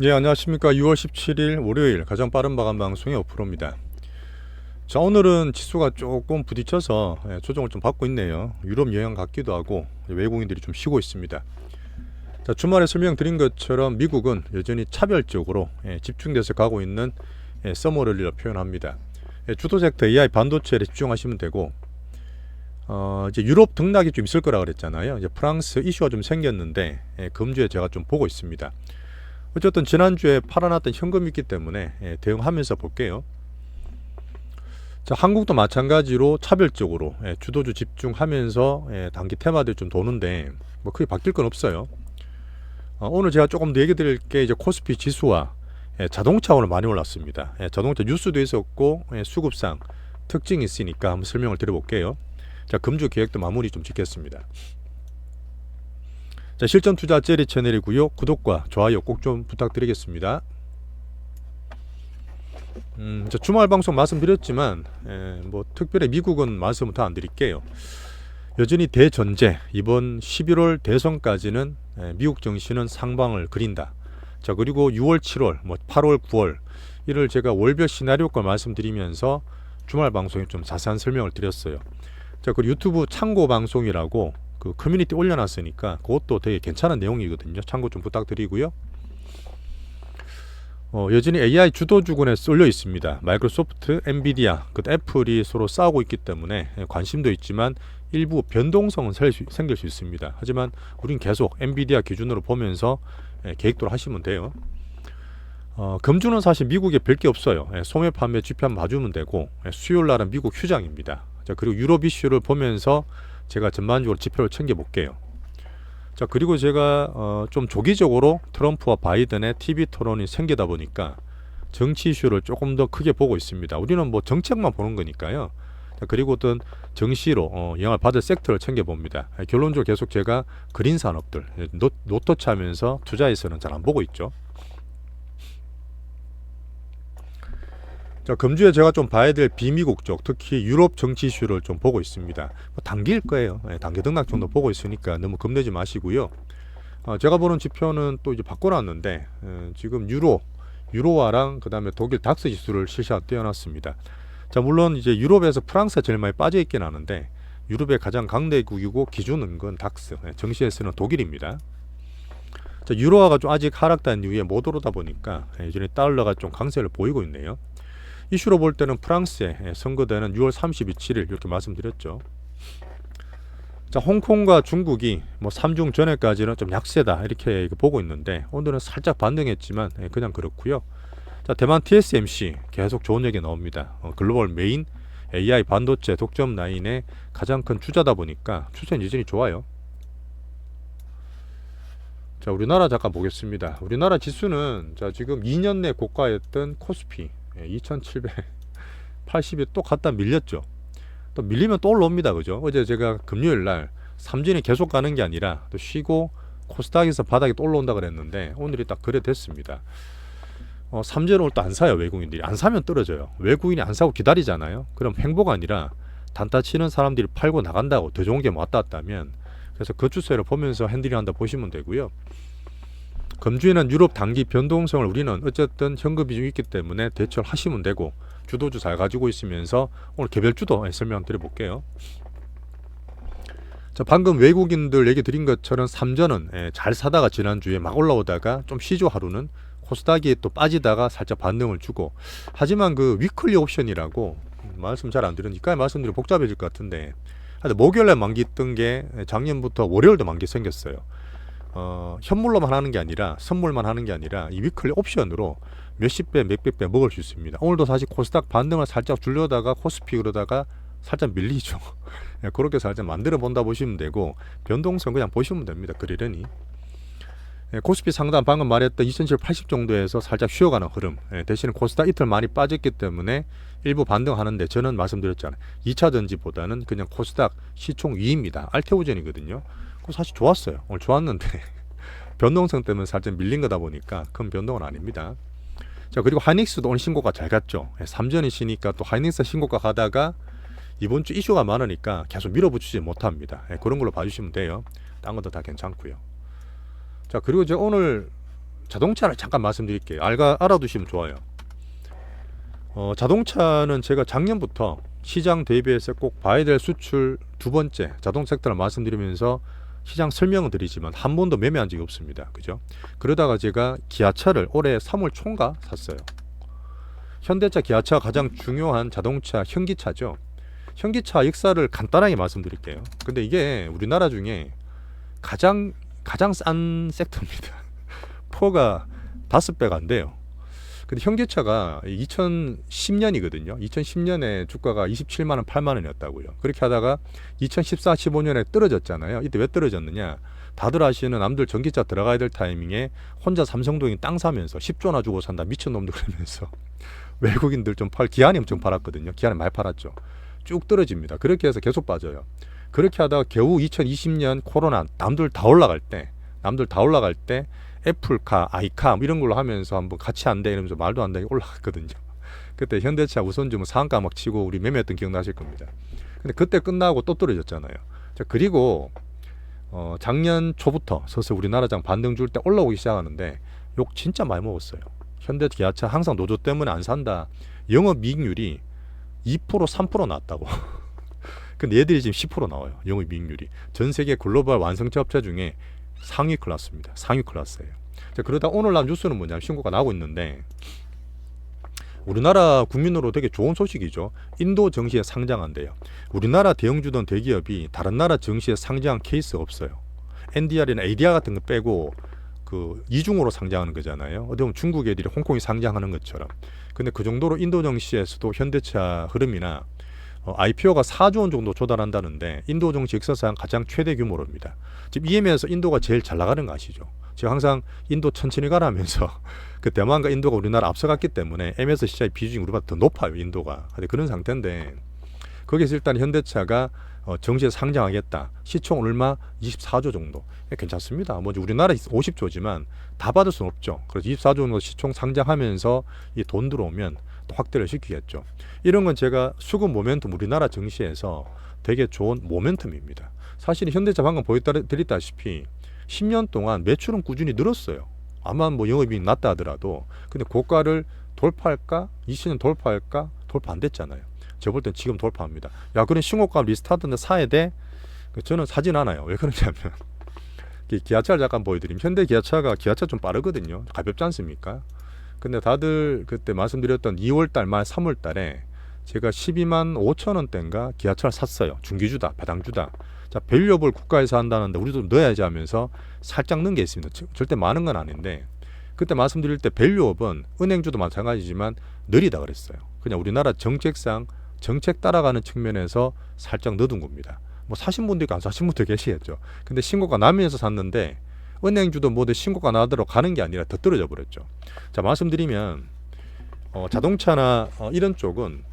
예, 안녕하십니까. 6월 17일 월요일 가장 빠른 마감 방송의 오프로입니다. 자, 오늘은 지수가 조금 부딪혀서 조정을 좀 받고 있네요. 유럽 여행 같기도 하고 외국인들이 좀 쉬고 있습니다. 자, 주말에 설명드린 것처럼 미국은 여전히 차별적으로 집중돼서 가고 있는 서머럴리라 표현합니다. 주도 섹터 AI 반도체에 집중하시면 되고, 이제 유럽 등락이 좀 있을 거라 그랬잖아요. 이제 프랑스 이슈가 좀 생겼는데 금주에 제가 좀 보고 있습니다. 어쨌든 지난주에 팔아놨던 현금이 있기 때문에 대응하면서 볼게요. 자, 한국도 마찬가지로 차별적으로 주도주 집중하면서 단기 테마들 좀 도는데 뭐 크게 바뀔 건 없어요. 오늘 제가 조금 더 얘기 드릴 게 이제 코스피 지수와 자동차 오늘 많이 올랐습니다. 자동차 뉴스도 있었고 수급상 특징이 있으니까 한번 설명을 드려볼게요. 자, 금주 계획도 마무리 좀 짓겠습니다. 자, 실전 투자 젤리 채널이고요. 구독과 좋아요 꼭 좀 부탁드리겠습니다. 자, 주말 방송 말씀드렸지만 뭐 특별히 미국은 말씀을 더 안 드릴게요. 여전히 대전제 이번 11월 대선까지는 미국 정시는 상방을 그린다. 자, 그리고 6월 7월 뭐 8월 9월 이를 제가 월별 시나리오 걸 말씀드리면서 주말 방송에 좀 자세한 설명을 드렸어요. 자, 그리고 유튜브 참고 방송이라고 그 커뮤니티 올려놨으니까 그것도 되게 괜찮은 내용이거든요. 참고 좀 부탁드리고요. 여전히 AI 주도주군에 쏠려 있습니다. 마이크로소프트, 엔비디아, 그 애플이 서로 싸우고 있기 때문에 관심도 있지만 일부 변동성은 생길 수 있습니다. 하지만 우린 계속 엔비디아 기준으로 보면서 계획도를 하시면 돼요. 금주는 사실 미국에 별 게 없어요. 소매 판매 지표 한번 봐주면 되고 수요일 날은 미국 휴장입니다. 자, 그리고 유럽 이슈를 보면서 제가 전반적으로 지표를 챙겨볼게요. 자, 그리고 제가 좀 조기적으로 트럼프와 바이든의 TV 토론이 생기다 보니까 정치 이슈를 조금 더 크게 보고 있습니다. 우리는 뭐 정책만 보는 거니까요. 자, 그리고 어떤 정시로 영향을 받을 섹터를 챙겨봅니다. 결론적으로 계속 제가 그린 산업들 노터치하면서 투자에서는 잘 안 보고 있죠. 자, 금주에 제가 좀 봐야 될 비미국 쪽, 특히 유럽 정치 이슈를 좀 보고 있습니다. 뭐 단기일 거예요. 단기 등락 정도 보고 있으니까 너무 겁내지 마시고요. 제가 보는 지표는 또 이제 바꿔놨는데 지금 유로화랑 그 다음에 독일 닥스 지수를 실시간 떼어놨습니다. 자, 물론 이제 유럽에서 프랑스가 제일 많이 빠져 있긴 하는데 유럽의 가장 강대국이고 기준 은근 닥스, 정시에서는 독일입니다. 자, 유로화가 좀 아직 하락단 이후에 못 오르다 보니까 여전히 달러가 좀 강세를 보이고 있네요. 이슈로 볼 때는 프랑스의 선거대는 6월 32일 이렇게 말씀드렸죠. 자, 홍콩과 중국이 뭐 3중 전에까지는 좀 약세다 이렇게 보고 있는데 오늘은 살짝 반등했지만 그냥 그렇고요. 자, 대만 TSMC 계속 좋은 얘기 나옵니다. 글로벌 메인 AI 반도체 독점 라인의 가장 큰 주자다 보니까 추세는 여전히 좋아요. 자, 우리나라 잠깐 보겠습니다. 우리나라 지수는 자, 지금 2년 내 고가였던 코스피 2780이 또 갖다 밀렸죠. 또 밀리면 또 올라옵니다. 그죠? 어제 제가 금요일 날 삼진이 계속 가는 게 아니라 또 쉬고 코스닥에서 바닥에 또 올라온다 그랬는데 오늘이 딱 그래 됐습니다. 삼진을 오늘 또 안 사요. 외국인들이 안 사면 떨어져요. 외국인이 안 사고 기다리잖아요. 그럼 행보가 아니라 단타 치는 사람들이 팔고 나간다고 더 좋은 게 왔다 갔다면 그래서 그 추세를 보면서 핸들링 한다 보시면 되고요. 금주에는 유럽 단기 변동성을 우리는 어쨌든 현금 비중이 있기 때문에 대처를 하시면 되고 주도주 잘 가지고 있으면서 오늘 개별주도 설명 드려볼게요. 자, 방금 외국인들 얘기 드린 것처럼 삼전은 잘 사다가 지난주에 막 올라오다가 좀 쉬죠. 하루는 코스닥이 또 빠지다가 살짝 반등을 주고 하지만 그 위클리 옵션이라고 말씀 잘 안 드리니까 말씀드리면 복잡해질 것 같은데 목요일에 만기 뜬 게 작년부터 월요일도 만기 생겼어요. 현물로만 하는 게 아니라 선물만 하는 게 아니라 이 위클리 옵션으로 몇십 배 몇백 배 먹을 수 있습니다. 오늘도 사실 코스닥 반등을 살짝 줄려다가 코스피 그러다가 살짝 밀리죠. 그렇게 살짝 만들어 본다 보시면 되고 변동성 그냥 보시면 됩니다. 그러려니 코스피 상단 방금 말했던 2780 정도에서 살짝 쉬어가는 흐름, 대신에 코스닥 이틀 많이 빠졌기 때문에 일부 반등하는데 저는 말씀드렸잖아요. 2차 전지보다는 그냥 코스닥 시총 위입니다. 알테오젠이거든요. 그거 사실 좋았어요. 오늘 좋았는데 변동성 때문에 살짝 밀린 거다 보니까 큰 변동은 아닙니다. 자, 그리고 하이닉스도 오늘 신고가 잘 갔죠. 3전이시니까 또 하이닉스 신고가 가다가 이번 주 이슈가 많으니까 계속 밀어붙이지 못합니다. 그런 걸로 봐주시면 돼요. 딴 것도 다 괜찮고요. 자, 그리고 제가 오늘 자동차를 잠깐 말씀드릴게요. 알아두시면 좋아요. 자동차는 제가 작년부터 시장 대비해서 꼭 봐야 될 수출 두 번째 자동차 섹터를 말씀드리면서 시장 설명을 드리지만 한 번도 매매한 적이 없습니다. 그죠? 그러다가 제가 기아차를 올해 3월 초인가 샀어요. 현대차, 기아차가 가장 중요한 자동차 현기차죠. 현기차 역사를 간단하게 말씀드릴게요. 근데 이게 우리나라 중에 가장 싼 섹터입니다. 포가 5배가 안 돼요. 근데 현기차가 2010년이거든요. 2010년에 주가가 27만 원, 8만 원이었다고요. 그렇게 하다가 2014, 15년에 떨어졌잖아요. 이때 왜 떨어졌느냐? 다들 아시는 남들 전기차 들어가야 될 타이밍에 혼자 삼성동이 땅 사면서 10조나 주고 산다 미친놈들 그러면서 외국인들 좀 기아는 엄청 팔았거든요. 기아는 많이 팔았죠. 쭉 떨어집니다. 그렇게 해서 계속 빠져요. 그렇게 하다가 겨우 2020년 코로나 남들 다 올라갈 때 애플카, 아이카 이런 걸로 하면서 한번 같이 안 돼 이러면서 말도 안 되게 올라갔거든요. 그때 현대차 우선주 뭐 상한가 막 치고 우리 매매했던 기억나실 겁니다. 근데 그때 끝나고 또 떨어졌잖아요. 자, 그리고 작년 초부터 서서 우리나라장 반등 줄 때 올라오기 시작하는데 욕 진짜 많이 먹었어요. 현대 기아차 항상 노조 때문에 안 산다. 영업이익률이 2% 3% 나왔다고. 근데 얘들이 지금 10% 나와요. 영업이익률이. 전 세계 글로벌 완성차 업체 중에 상위 클래스입니다. 상위 클래스예요. 자, 그러다 오늘 난 뉴스는 뭐냐면 신고가 나오고 있는데 우리나라 국민으로 되게 좋은 소식이죠. 인도 증시에 상장한대요. 우리나라 대형주던 대기업이 다른 나라 증시에 상장한 케이스가 없어요. NDR이나 ADR 같은 거 빼고 그 이중으로 상장하는 거잖아요. 어떻게 보면 중국 애들이 홍콩이 상장하는 것처럼. 근데 그 정도로 인도 증시에서도 현대차 흐름이나 IPO가 4조 원 정도 조달한다는데 인도 증시 역사상 가장 최대 규모로입니다. 지금 EM에서 인도가 제일 잘 나가는 거 아시죠? 제가 항상 인도 천천히 가라면서 그 대만과 인도가 우리나라 앞서갔기 때문에 M에서 시장의 비중이 우리보다 더 높아요. 인도가. 근데 그런 상태인데 거기서 일단 현대차가 정시에 상장하겠다. 시총 얼마? 24조 정도. 괜찮습니다. 먼저 우리나라 50조지만 다 받을 수는 없죠. 그래서 24조 정도 시총 상장하면서 이 돈 들어오면 또 확대를 시키겠죠. 이런 건 제가 수급 모멘텀 우리나라 증시에서 되게 좋은 모멘텀입니다. 사실 현대차 방금 보여드렸다시피 10년 동안 매출은 꾸준히 늘었어요. 아마 뭐 영업이익 낮다 하더라도 근데 고가를 돌파할까? 20년 돌파할까? 돌파 안 됐잖아요. 제가 볼 땐 지금 돌파합니다. 야, 그런 신고가 리스타트인데 사야 돼? 저는 사진 않아요. 왜 그러냐면 기아차를 잠깐 보여드리면 현대 기아차 좀 빠르거든요. 가볍지 않습니까? 근데 다들 그때 말씀드렸던 2월달 말 3월달에 제가 12만 5천 원대인가 기아차를 샀어요. 중기주다, 배당주다. 자, 밸류업을 국가에서 한다는데 우리도 넣어야지 하면서 살짝 넣은 게 있습니다. 절대 많은 건 아닌데 그때 말씀드릴 때 밸류업은 은행주도 마찬가지지만 느리다 그랬어요. 그냥 우리나라 정책상 정책 따라가는 측면에서 살짝 넣어둔 겁니다. 뭐 사신 분도 있고 안 사신 분도 계시겠죠. 근데 신고가 나면서 샀는데 은행주도 모두 신고가 나더러 가는 게 아니라 더 떨어져 버렸죠. 자, 말씀드리면 자동차나 이런 쪽은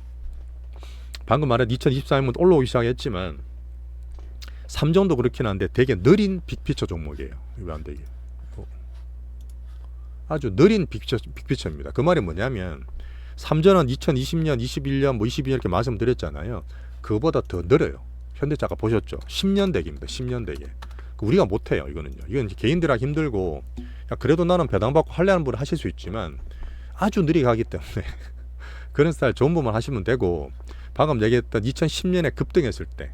방금 말한 2024년부터 올라오기 시작했지만 3정도 그렇긴 한데 되게 느린 빅피처 종목이에요. 왜 안 되게 아주 느린 빅피처입니다. 그 말이 뭐냐면 3전은 2020년, 21년, 뭐 22년 이렇게 말씀드렸잖아요. 그거보다 더 느려요. 현대차가 보셨죠? 10년 대기입니다. 10년 대기. 우리가 못해요. 이거는요. 이건 개인들 하기 힘들고 야, 그래도 나는 배당받고 하려는 분은 하실 수 있지만 아주 느리게 가기 때문에 그런 스타일 좋은 부분 하시면 되고 방금 얘기했던 2010년에 급등했을 때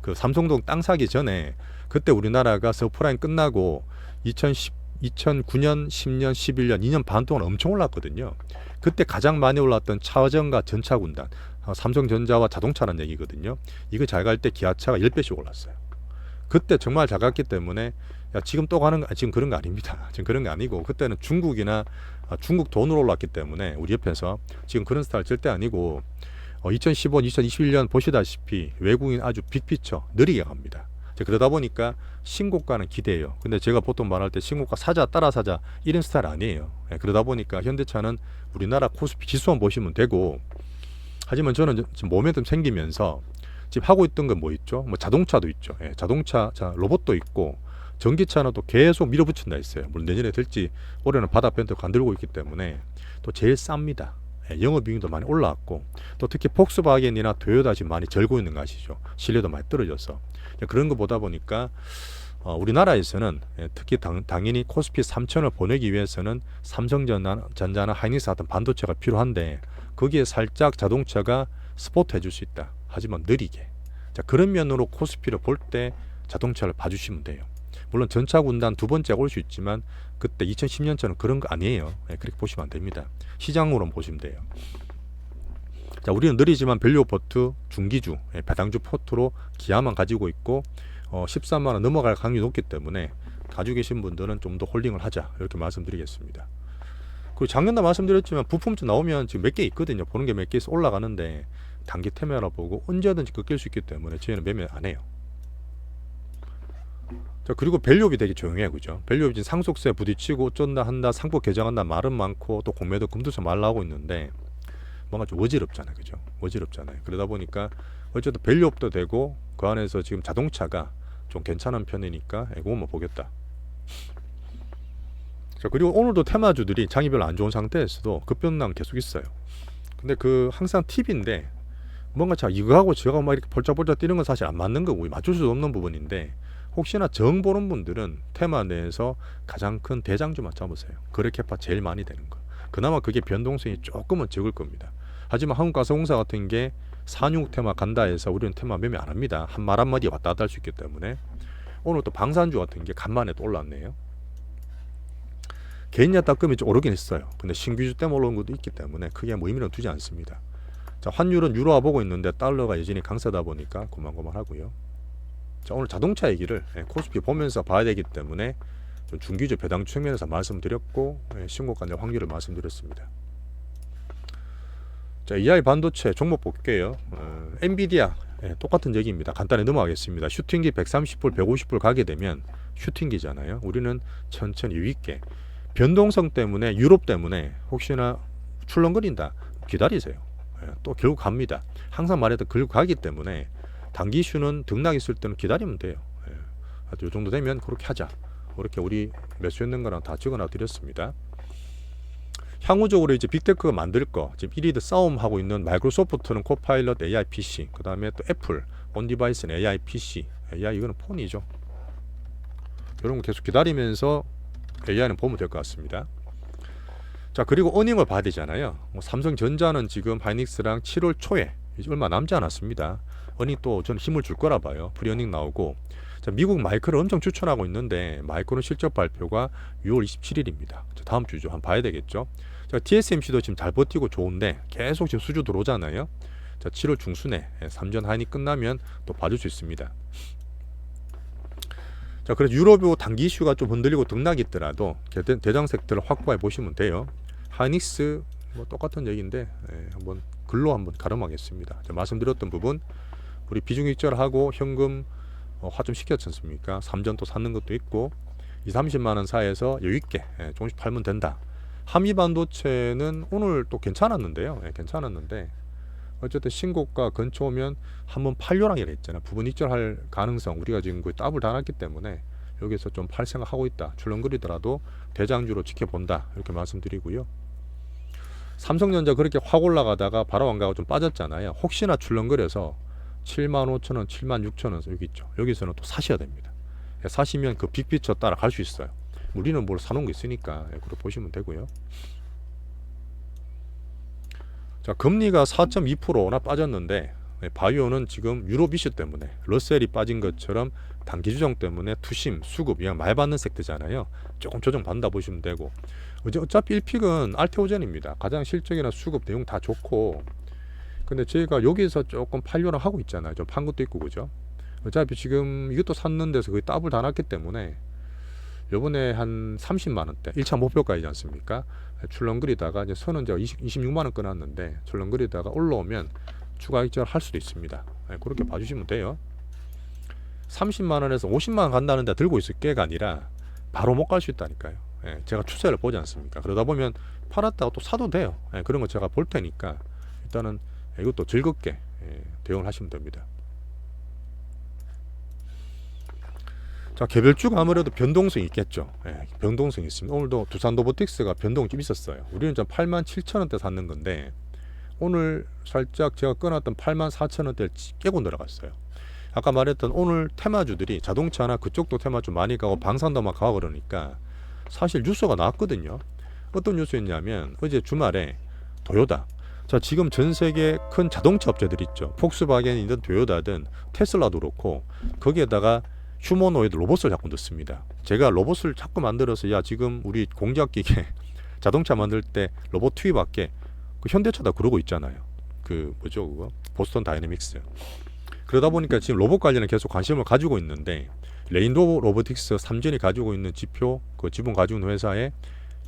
그 삼성동 땅 사기 전에 그때 우리나라가 서프라임 끝나고 2009년, 10년, 11년, 2년 반 동안 엄청 올랐거든요. 그때 가장 많이 올랐던 차전과 전차군단, 삼성전자와 자동차라는 얘기거든요. 이거 잘 갈 때 기아차가 10배씩 올랐어요. 그때 정말 잘 갔기 때문에 야, 지금 또 가는 거 지금 그런 거 아닙니다. 지금 그런 게 아니고 그때는 중국이나 중국 돈으로 올랐기 때문에 우리 옆에서 지금 그런 스타일 절대 아니고 2015, 2021년 보시다시피 외국인 아주 빅피처 느리게 갑니다. 그러다 보니까 신고가는 기대해요. 근데 제가 보통 말할 때 신고가 사자 따라 사자 이런 스타일 아니에요. 그러다 보니까 현대차는 우리나라 코스피 지수만 보시면 되고 하지만 저는 지금 모멘텀 생기면서 지금 하고 있던 건 뭐 있죠? 뭐 자동차도 있죠. 자동차, 로봇도 있고 전기차는 또 계속 밀어붙인다 했어요. 물론 내년에 될지 올해는 바다 벤트 간들고 있기 때문에 또 제일 쌉니다. 영업이익도 많이 올라왔고 또 특히 폭스바겐이나 토요타 지금 많이 절고 있는 거 아시죠? 신뢰도 많이 떨어져서 그런 거 보다 보니까 우리나라에서는 특히 당연히 코스피 3000을 보내기 위해서는 삼성전자나 하이닉스 같은 반도체가 필요한데 거기에 살짝 자동차가 스포트 해줄 수 있다. 하지만 느리게. 자, 그런 면으로 코스피를 볼 때 자동차를 봐주시면 돼요. 물론 전차군단 두 번째가 올 수 있지만 그때 2010년처럼 그런 거 아니에요. 그렇게 보시면 안 됩니다. 시장으로 보시면 돼요. 자, 우리는 느리지만 밸류오포트 중기주, 배당주 포트로 기아만 가지고 있고 13만원 넘어갈 확률이 높기 때문에 가지고 계신 분들은 좀 더 홀딩을 하자 이렇게 말씀드리겠습니다. 그리고 작년도 말씀드렸지만 부품주 나오면 지금 몇 개 있거든요. 보는 게 몇 개 있어 올라가는데 단기 테마라 보고 언제든지 꺾일 수 있기 때문에 저희는 매매 안 해요. 자, 그리고 밸류업이 되게 조용해요. 그죠? 밸류업이 상속세 부딪히고 어쩐다 한다 상법 개정한다 말은 많고 또 공매도 금두서 말 나오고 있는데 뭔가 좀 어지럽잖아요. 그죠? 어지럽잖아요. 그러다 보니까 어쨌든 밸류업도 되고 그 안에서 지금 자동차가 좀 괜찮은 편이니까 그것만 보겠다. 자, 그리고 오늘도 테마주들이 장이 별로 안 좋은 상태에서도 급변당 계속 있어요. 근데 그 항상 팁인데 뭔가 자 이거하고 저거하고 막 이렇게 볼짝볼짝 뛰는 건 사실 안 맞는 거고 맞출 수 없는 부분인데 혹시나 정 보는 분들은 테마 내에서 가장 큰 대장주만 잡으세요. 거래캐파 제일 많이 되는 거. 그나마 그게 변동성이 조금은 적을 겁니다. 하지만 한국가스공사 같은 게 산육 테마 간다 해서 우리는 테마 매매 안 합니다. 한 말 한마디 왔다 갔다 할 수 있기 때문에. 오늘 또 방산주 같은 게 간만에 또 올랐네요. 개인야 따끔이 좀 오르긴 했어요. 근데 신규주 때문에 올라온 것도 있기 때문에 크게 뭐 의미는 두지 않습니다. 자, 환율은 유로화 보고 있는데 달러가 여전히 강세다 보니까 고만고만하고요. 자, 오늘 자동차 얘기를 코스피 보면서 봐야 되기 때문에 좀 중기주 배당 측면에서 말씀드렸고 신고가 낼 확률을 말씀드렸습니다. 자, AI 반도체 종목 볼게요. 엔비디아 똑같은 얘기입니다. 간단히 넘어가겠습니다. 슈팅기 130불, 150불 가게 되면 슈팅기잖아요. 우리는 천천히 유익게 변동성 때문에 유럽 때문에 혹시나 출렁거린다 기다리세요. 또 결국 갑니다. 항상 말해도 결국 가기 때문에 단기 이슈는 등락 있을 때는 기다리면 돼요. 이 정도 되면 그렇게 하자. 그렇게 우리 매수했는 거랑 다 적어놔 드렸습니다. 향후적으로 이제 빅테크가 만들 거 지금 1위드 싸움하고 있는 마이크로소프트는 코파일럿 AI PC, 그 다음에 또 애플 온디바이스는 AI PC, AI 이거는 폰이죠. 이런 거 계속 기다리면서 AI는 보면 될 것 같습니다. 자, 그리고 어닝을 봐야 되잖아요. 삼성전자는 지금 하이닉스랑 7월 초에 이제 얼마 남지 않았습니다. 어닝 또 저는 힘을 줄 거라 봐요. 프리어닝 나오고. 자, 미국 마이크를 엄청 추천하고 있는데 마이크론 실적 발표가 6월 27일입니다. 다음 주죠. 한번 봐야 되겠죠. 자, TSMC도 지금 잘 버티고 좋은데 계속 지금 수주 들어오잖아요. 자, 7월 중순에 삼전 하이닉 끝나면 또 봐줄 수 있습니다. 자, 그래서 유럽 단기 이슈가 좀 흔들리고 등락이 있더라도 대장 섹터를 확보해 보시면 돼요. 하이닉스 뭐 똑같은 얘기인데 한번 글로 한번 가름하겠습니다. 말씀드렸던 부분 우리 비중 익절하고 현금 화 좀 시켰지 않습니까? 3전 또 사는 것도 있고 20-30만 원 사이에서 여유있게 조금씩 팔면 된다. 한미반도체는 오늘 또 괜찮았는데요. 괜찮았는데 어쨌든 신고가 근처 오면 한번 팔려랑이라 했잖아요. 부분 익절할 가능성 우리가 지금 거의 더블 다 났기 때문에 여기서 좀 팔 생각하고 있다. 출렁거리더라도 대장주로 지켜본다. 이렇게 말씀드리고요. 삼성전자 그렇게 확 올라가다가 바로 안 가고 좀 빠졌잖아요. 혹시나 출렁거려서 75,000원, 76,000원 여기 있죠. 여기서는 또 사셔야 됩니다. 사시면 그 빅피처 따라 갈 수 있어요. 우리는 뭘 사놓은 게 있으니까 그렇게 보시면 되고요. 자, 금리가 4.2%나 빠졌는데 바이오는 지금 유럽 이슈 때문에 러셀이 빠진 것처럼 단기 주정 때문에 투심, 수급 그냥 말 받는 섹터잖아요. 조금 조정 받는다 보시면 되고 어차피 1픽은 알테오젠입니다. 가장 실적이나 수급 내용 다 좋고 근데 저희가 여기서 조금 팔려고 하고 있잖아요. 좀 판 것도 있고 그죠. 어차피 지금 이것도 샀는 데서 거의 더블 다 났기 때문에 요번에 한 30만원대 1차 목표가이지 않습니까? 출렁거리다가 이제 선은 제가 26만원 끊었는데 출렁거리다가 올라오면 추가 익절 할 수도 있습니다. 그렇게 봐주시면 돼요. 30만원에서 50만원 간다는데 들고 있을 게가 아니라 바로 못 갈 수 있다니까요. 제가 추세를 보지 않습니까? 그러다 보면 팔았다가 또 사도 돼요. 그런 거 제가 볼 테니까 일단은 이것도 즐겁게 대응을 하시면 됩니다. 자, 개별주가 아무래도 변동성이 있겠죠. 변동성이 있습니다. 오늘도 두산로보틱스가 변동이 좀 있었어요. 우리는 좀 87,000원대 샀는 건데 오늘 살짝 제가 끊었던 84,000원대를 깨고 내려갔어요. 아까 말했던 오늘 테마주들이 자동차나 그쪽도 테마주 많이 가고 방산도 막 가고 그러니까 사실 뉴스가 나왔거든요. 어떤 뉴스였냐면 어제 주말에 도요타. 자, 지금 전 세계 큰 자동차 업체들 있죠. 폭스바겐이든 도요타든 테슬라도 그렇고 거기에다가 휴머노이드 로봇을 자꾸 넣습니다. 제가 로봇을 자꾸 만들어서 야 지금 우리 공작기계 자동차 만들 때 로봇 투입할게. 그 현대차도 그러고 있잖아요. 그 뭐죠 그거 보스턴 다이내믹스. 그러다 보니까 지금 로봇 관련에 계속 관심을 가지고 있는데 레인보 로보틱스 3전이 가지고 있는 지표 그 지분 가지고 있는 회사에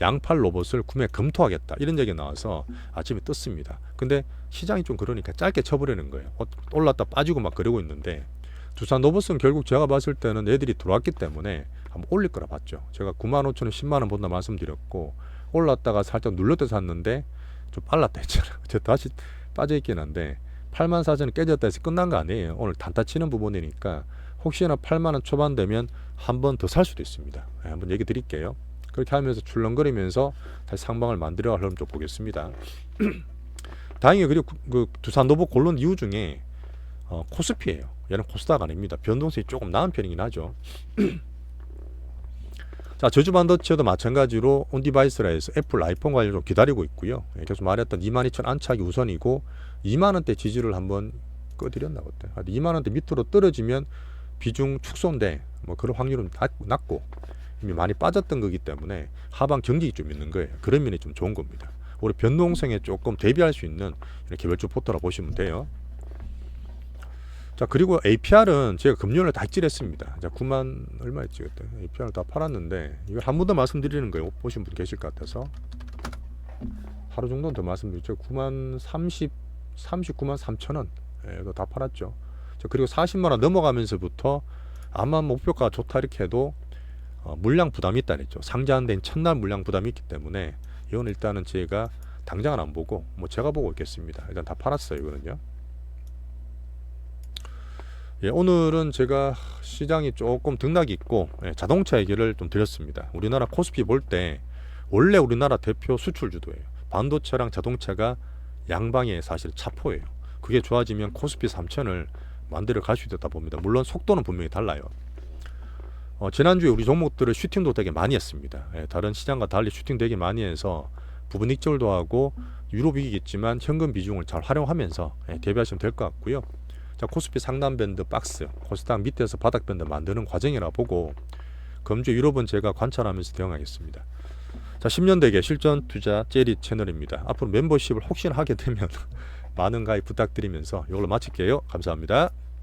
양팔 로봇을 구매 검토하겠다 이런 얘기가 나와서 아침에 떴습니다. 근데 시장이 좀 그러니까 짧게 쳐버리는 거예요. 올랐다 빠지고 막 그러고 있는데 두산 로봇은 결국 제가 봤을 때는 애들이 들어왔기 때문에 한번 올릴 거라 봤죠. 제가 95,000원 10만원 본다 말씀드렸고 올랐다가 살짝 눌렀다 샀는데 좀 빨랐다 했잖아요. 저 다시 빠져있긴 한데 84,000원 깨졌다 해서 끝난 거 아니에요. 오늘 단타 치는 부분이니까 혹시나 8만원 초반 되면 한 번 더 살 수도 있습니다. 네, 한번 얘기 드릴게요. 그렇게 하면서 출렁거리면서 다시 상방을 만들어갈 흐름 좀 보겠습니다. 다행히 그리고 그 두산 로봇 고른 이유 중에 코스피예요. 얘는 코스닥 아닙니다. 변동성이 조금 나은 편이긴 하죠. 자, 저주 반도체도 마찬가지로 온디바이스라 해서 애플 아이폰 관련 좀 기다리고 있고요. 계속 말했던 22,000 안착이 우선이고 2만원대 지지를 한번 꺼드렸나 그때. 2만원대 밑으로 떨어지면 비중 축소인데 뭐 그런 확률은 낮고 이미 많이 빠졌던 거기 때문에 하방 경직이 좀 있는 거예요. 그런 면이 좀 좋은 겁니다. 우리 변동성에 조금 대비할 수 있는 이런 개별주 포트라 보시면 돼요. 자, 그리고 APR은 제가 금요일에 다 찔했습니다. 자, 9만 얼마였지 그때. APR 다 팔았는데 이걸 한 번 더 말씀드리는 거예요. 보신 분 계실 것 같아서 하루 정도는 더 말씀드리죠. 9만 39만 3천원 다 팔았죠. 자, 그리고 40만원 넘어가면서부터 아마 목표가 좋다 이렇게 해도 물량 부담이 있다 그랬죠. 상장 된 첫날 물량 부담이 있기 때문에 이건 일단은 제가 당장은 안 보고 뭐 제가 보고 있겠습니다. 일단 다 팔았어요 이거는요. 예, 오늘은 제가 시장이 조금 등락이 있고 자동차 얘기를 좀 드렸습니다. 우리나라 코스피 볼 때 원래 우리나라 대표 수출주도예요. 반도체랑 자동차가 양방에 사실 차포예요. 그게 좋아지면 코스피 3000을 만들어 갈 수 있다 봅니다. 물론 속도는 분명히 달라요. 지난주에 우리 종목들을 슈팅도 되게 많이 했습니다. 다른 시장과 달리 슈팅 되게 많이 해서 부분 익절도 하고 유로비기겠지만 현금 비중을 잘 활용하면서 대비하시면 될 것 같고요. 자, 코스피 상단 밴드 박스, 코스닥 밑에서 바닥 밴드 만드는 과정이라 보고 금주 유럽은 제가 관찰하면서 대응하겠습니다. 자, 10년 대계 실전 투자 제리 채널입니다. 앞으로 멤버십을 혹시나 하게 되면 많은 가입 부탁드리면서 이걸로 마칠게요. 감사합니다.